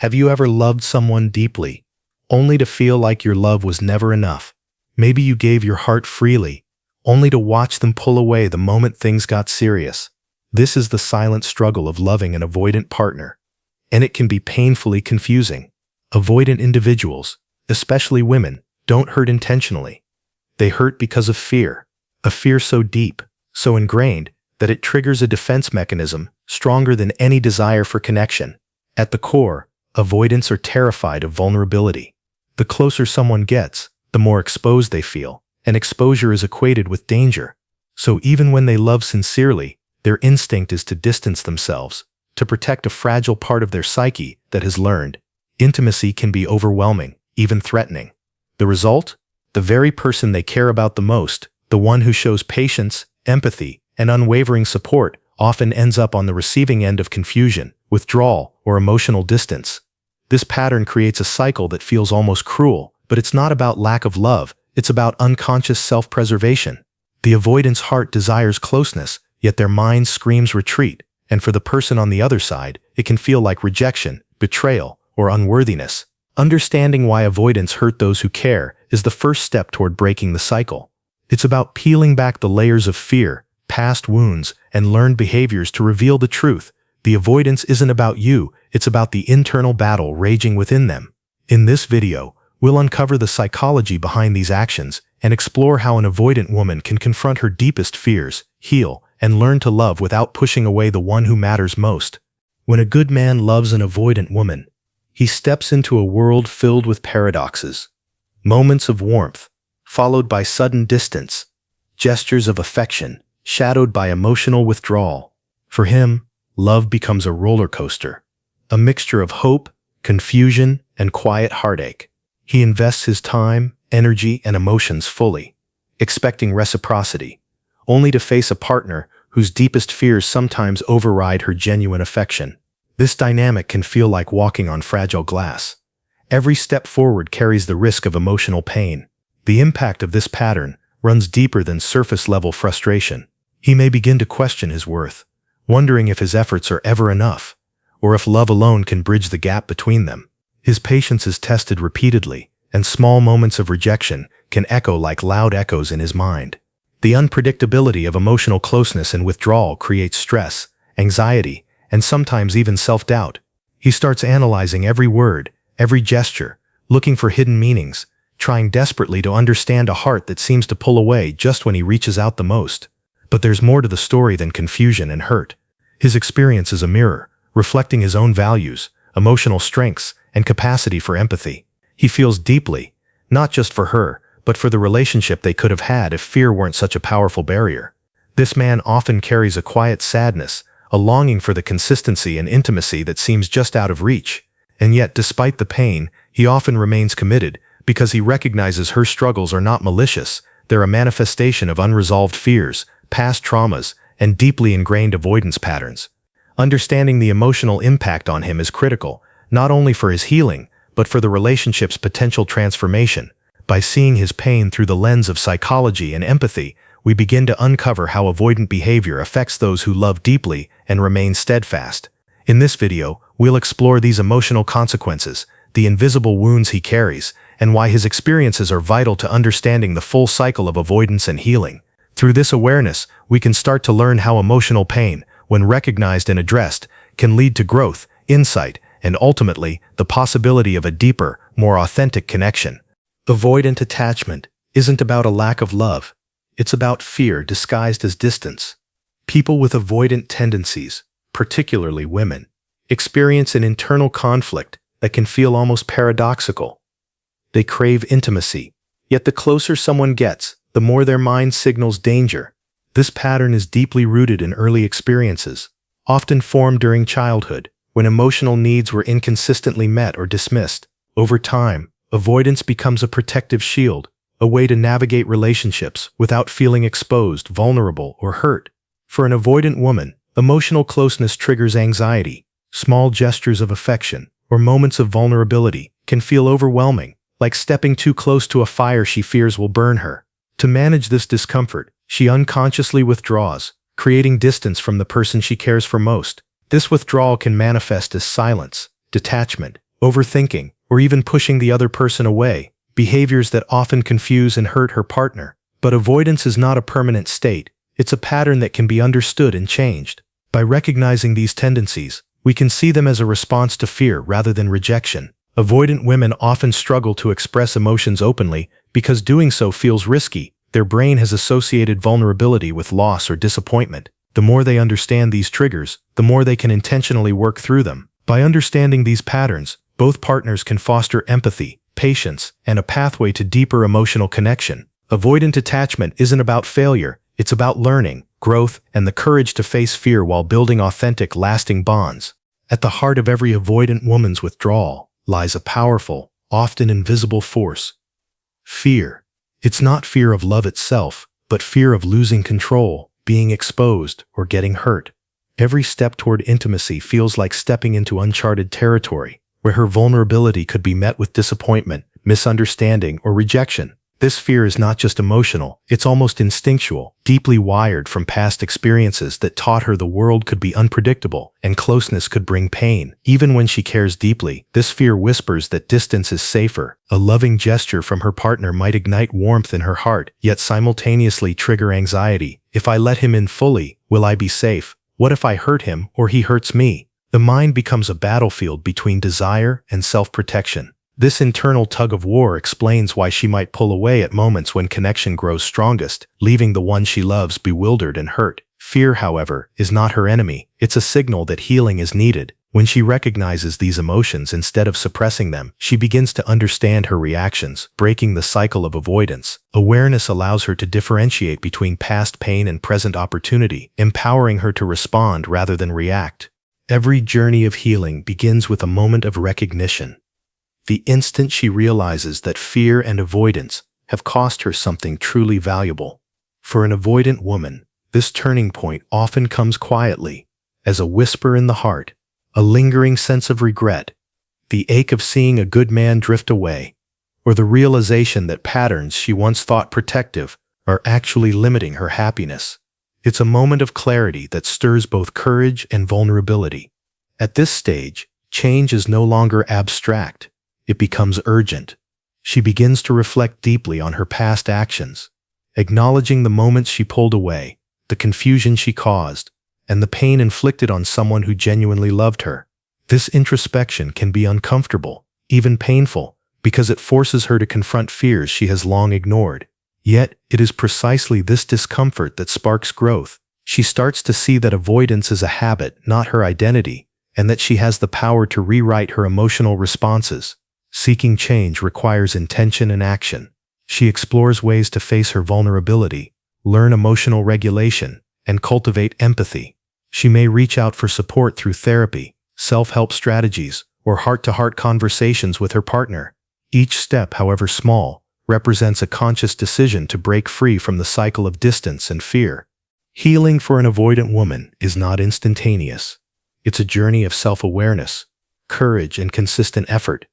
Have you ever loved someone deeply, only to feel like your love was never enough? Maybe you gave your heart freely, only to watch them pull away the moment things got serious. This is the silent struggle of loving an avoidant partner, and it can be painfully confusing. Avoidant individuals, especially women, don't hurt intentionally. They hurt because of fear, a fear so deep, so ingrained, that it triggers a defense mechanism stronger than any desire for connection. At the core, avoidants are terrified of vulnerability. The closer someone gets, the more exposed they feel, and exposure is equated with danger. So even when they love sincerely, their instinct is to distance themselves, to protect a fragile part of their psyche that has learned. Intimacy can be overwhelming, even threatening. The result? The very person they care about the most, the one who shows patience, empathy, and unwavering support, often ends up on the receiving end of confusion, withdrawal, or emotional distance. This pattern creates a cycle that feels almost cruel, but it's not about lack of love, it's about unconscious self-preservation. The avoidant's heart desires closeness, yet their mind screams retreat, and for the person on the other side, it can feel like rejection, betrayal, or unworthiness. Understanding why avoidants hurt those who care is the first step toward breaking the cycle. It's about peeling back the layers of fear, past wounds, and learned behaviors to reveal the truth. The avoidance isn't about you, it's about the internal battle raging within them. In this video, we'll uncover the psychology behind these actions and explore how an avoidant woman can confront her deepest fears, heal, and learn to love without pushing away the one who matters most. When a good man loves an avoidant woman, he steps into a world filled with paradoxes. Moments of warmth, followed by sudden distance. Gestures of affection, shadowed by emotional withdrawal. For him, love becomes a roller coaster, a mixture of hope, confusion, and quiet heartache. He invests his time, energy, and emotions fully, expecting reciprocity, only to face a partner whose deepest fears sometimes override her genuine affection. This dynamic can feel like walking on fragile glass. Every step forward carries the risk of emotional pain. The impact of this pattern runs deeper than surface-level frustration. He may begin to question his worth, wondering if his efforts are ever enough, or if love alone can bridge the gap between them. His patience is tested repeatedly, and small moments of rejection can echo like loud echoes in his mind. The unpredictability of emotional closeness and withdrawal creates stress, anxiety, and sometimes even self-doubt. He starts analyzing every word, every gesture, looking for hidden meanings, trying desperately to understand a heart that seems to pull away just when he reaches out the most. But there's more to the story than confusion and hurt. His experience is a mirror, reflecting his own values, emotional strengths, and capacity for empathy. He feels deeply, not just for her, but for the relationship they could have had if fear weren't such a powerful barrier. This man often carries a quiet sadness, a longing for the consistency and intimacy that seems just out of reach. And yet, despite the pain, he often remains committed because he recognizes her struggles are not malicious, they're a manifestation of unresolved fears, past traumas, and deeply ingrained avoidance patterns. Understanding the emotional impact on him is critical, not only for his healing, but for the relationship's potential transformation. By seeing his pain through the lens of psychology and empathy, we begin to uncover how avoidant behavior affects those who love deeply and remain steadfast. In this video, we'll explore these emotional consequences, the invisible wounds he carries, and why his experiences are vital to understanding the full cycle of avoidance and healing. Through this awareness, we can start to learn how emotional pain, when recognized and addressed, can lead to growth, insight, and ultimately, the possibility of a deeper, more authentic connection. Avoidant attachment isn't about a lack of love. It's about fear disguised as distance. People with avoidant tendencies, particularly women, experience an internal conflict that can feel almost paradoxical. They crave intimacy, yet the closer someone gets, the more their mind signals danger. This pattern is deeply rooted in early experiences, often formed during childhood, when emotional needs were inconsistently met or dismissed. Over time, avoidance becomes a protective shield, a way to navigate relationships without feeling exposed, vulnerable, or hurt. For an avoidant woman, emotional closeness triggers anxiety. Small gestures of affection, or moments of vulnerability, can feel overwhelming, like stepping too close to a fire she fears will burn her. To manage this discomfort, she unconsciously withdraws, creating distance from the person she cares for most. This withdrawal can manifest as silence, detachment, overthinking, or even pushing the other person away, behaviors that often confuse and hurt her partner. But avoidance is not a permanent state. It's a pattern that can be understood and changed. By recognizing these tendencies, we can see them as a response to fear rather than rejection. Avoidant women often struggle to express emotions openly because doing so feels risky. Their brain has associated vulnerability with loss or disappointment. The more they understand these triggers, the more they can intentionally work through them. By understanding these patterns, both partners can foster empathy, patience, and a pathway to deeper emotional connection. Avoidant attachment isn't about failure, it's about learning, growth, and the courage to face fear while building authentic, lasting bonds. At the heart of every avoidant woman's withdrawal lies a powerful, often invisible force: fear. It's not fear of love itself, but fear of losing control, being exposed, or getting hurt. Every step toward intimacy feels like stepping into uncharted territory, where her vulnerability could be met with disappointment, misunderstanding, or rejection. This fear is not just emotional, it's almost instinctual, deeply wired from past experiences that taught her the world could be unpredictable and closeness could bring pain. Even when she cares deeply, this fear whispers that distance is safer. A loving gesture from her partner might ignite warmth in her heart, yet simultaneously trigger anxiety. If I let him in fully, will I be safe? What if I hurt him or he hurts me? The mind becomes a battlefield between desire and self-protection. This internal tug-of-war explains why she might pull away at moments when connection grows strongest, leaving the one she loves bewildered and hurt. Fear, however, is not her enemy. It's a signal that healing is needed. When she recognizes these emotions instead of suppressing them, she begins to understand her reactions, breaking the cycle of avoidance. Awareness allows her to differentiate between past pain and present opportunity, empowering her to respond rather than react. Every journey of healing begins with a moment of recognition. The instant she realizes that fear and avoidance have cost her something truly valuable. For an avoidant woman, this turning point often comes quietly, as a whisper in the heart, a lingering sense of regret, the ache of seeing a good man drift away, or the realization that patterns she once thought protective are actually limiting her happiness. It's a moment of clarity that stirs both courage and vulnerability. At this stage, change is no longer abstract. It becomes urgent. She begins to reflect deeply on her past actions, acknowledging the moments she pulled away, the confusion she caused, and the pain inflicted on someone who genuinely loved her. This introspection can be uncomfortable, even painful, because it forces her to confront fears she has long ignored. Yet, it is precisely this discomfort that sparks growth. She starts to see that avoidance is a habit, not her identity, and that she has the power to rewrite her emotional responses. Seeking change requires intention and action. She explores ways to face her vulnerability, learn emotional regulation, and cultivate empathy. She may reach out for support through therapy, self-help strategies, or heart-to-heart conversations with her partner. Each step, however small, represents a conscious decision to break free from the cycle of distance and fear. Healing for an avoidant woman is not instantaneous. It's a journey of self-awareness, courage, and consistent effort.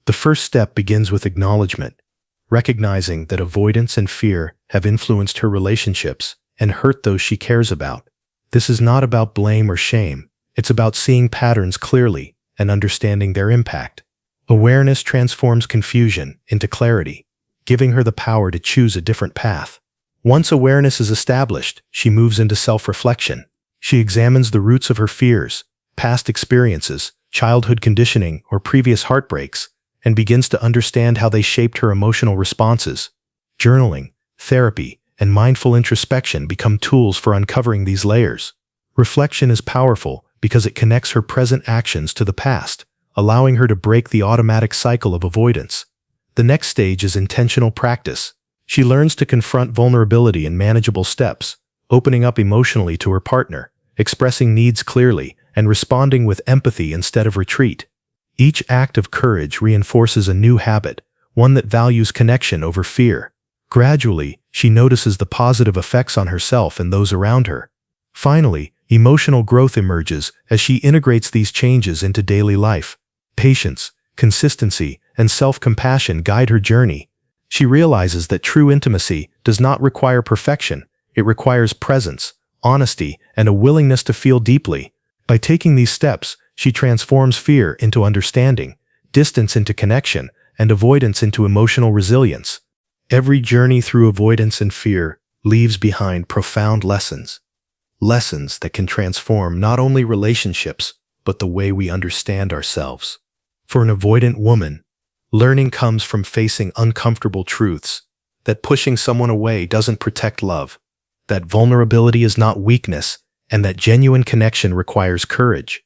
The first step begins with acknowledgement, recognizing that avoidance and fear have influenced her relationships and hurt those she cares about. This is not about blame or shame. It's about seeing patterns clearly and understanding their impact. Awareness transforms confusion into clarity, giving her the power to choose a different path. Once awareness is established, she moves into self-reflection. She examines the roots of her fears, past experiences, childhood conditioning, or previous heartbreaks, and begins to understand how they shaped her emotional responses. Journaling, therapy, and mindful introspection become tools for uncovering these layers. Reflection is powerful because it connects her present actions to the past, allowing her to break the automatic cycle of avoidance. The next stage is intentional practice. She learns to confront vulnerability in manageable steps, opening up emotionally to her partner, expressing needs clearly, and responding with empathy instead of retreat. Each act of courage reinforces a new habit, one that values connection over fear. Gradually, she notices the positive effects on herself and those around her. Finally, emotional growth emerges as she integrates these changes into daily life. Patience, consistency, and self-compassion guide her journey. She realizes that true intimacy does not require perfection. It requires presence, honesty, and a willingness to feel deeply. By taking these steps, she transforms fear into understanding, distance into connection, and avoidance into emotional resilience. Every journey through avoidance and fear leaves behind profound lessons. Lessons that can transform not only relationships, but the way we understand ourselves. For an avoidant woman, learning comes from facing uncomfortable truths, that pushing someone away doesn't protect love, that vulnerability is not weakness, and that genuine connection requires courage.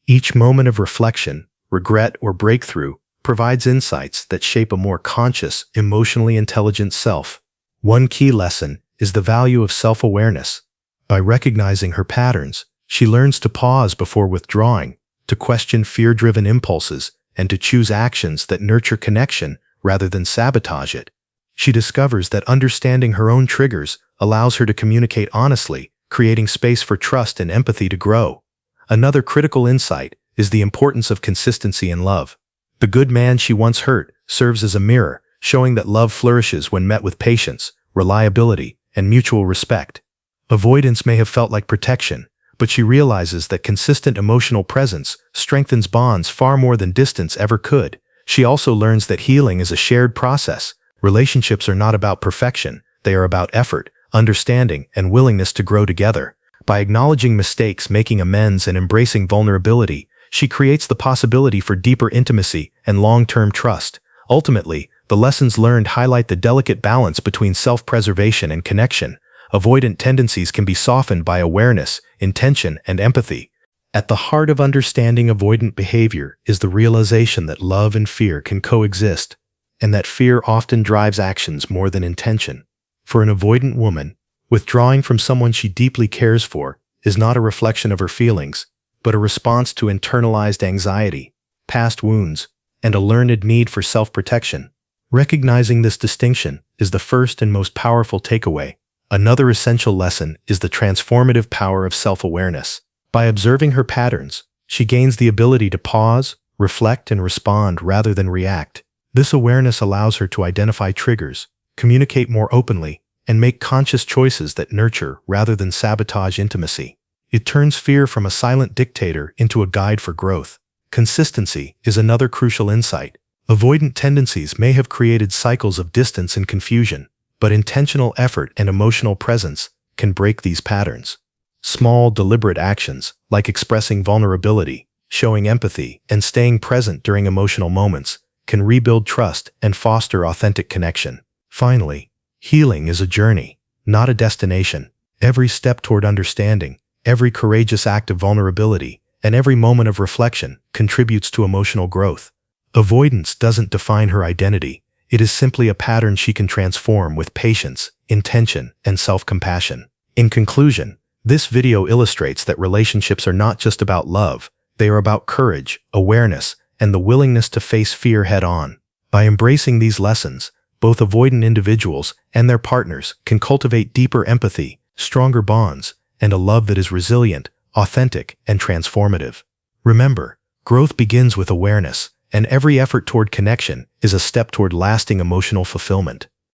Each moment of reflection, regret, or breakthrough provides insights that shape a more conscious, emotionally intelligent self. One key lesson is the value of self-awareness. By recognizing her patterns, she learns to pause before withdrawing, to question fear-driven impulses, and to choose actions that nurture connection rather than sabotage it. She discovers that understanding her own triggers allows her to communicate honestly, creating space for trust and empathy to grow. Another critical insight is the importance of consistency in love. The good man she once hurt serves as a mirror, showing that love flourishes when met with patience, reliability, and mutual respect. Avoidance may have felt like protection, but she realizes that consistent emotional presence strengthens bonds far more than distance ever could. She also learns that healing is a shared process. Relationships are not about perfection, they are about effort, understanding, and willingness to grow together. By acknowledging mistakes, making amends, and embracing vulnerability, she creates the possibility for deeper intimacy and long-term trust. Ultimately, the lessons learned highlight the delicate balance between self-preservation and connection. Avoidant tendencies can be softened by awareness, intention, and empathy. At the heart of understanding avoidant behavior is the realization that love and fear can coexist, and that fear often drives actions more than intention. For an avoidant woman, withdrawing from someone she deeply cares for is not a reflection of her feelings, but a response to internalized anxiety, past wounds, and a learned need for self-protection. Recognizing this distinction is the first and most powerful takeaway. Another essential lesson is the transformative power of self-awareness. By observing her patterns, she gains the ability to pause, reflect, and respond rather than react. This awareness allows her to identify triggers, communicate more openly, and make conscious choices that nurture rather than sabotage intimacy. It turns fear from a silent dictator into a guide for growth. Consistency is another crucial insight. Avoidant tendencies may have created cycles of distance and confusion, but intentional effort and emotional presence can break these patterns. Small, deliberate actions, like expressing vulnerability, showing empathy, and staying present during emotional moments, can rebuild trust and foster authentic connection. Finally, healing is a journey, not a destination. Every step toward understanding, every courageous act of vulnerability, and every moment of reflection contributes to emotional growth. Avoidance doesn't define her identity. It is simply a pattern she can transform with patience, intention, and self-compassion. In conclusion, this video illustrates that relationships are not just about love, they are about courage, awareness, and the willingness to face fear head-on. By embracing these lessons, both avoidant individuals and their partners can cultivate deeper empathy, stronger bonds, and a love that is resilient, authentic, and transformative. Remember, growth begins with awareness, and every effort toward connection is a step toward lasting emotional fulfillment.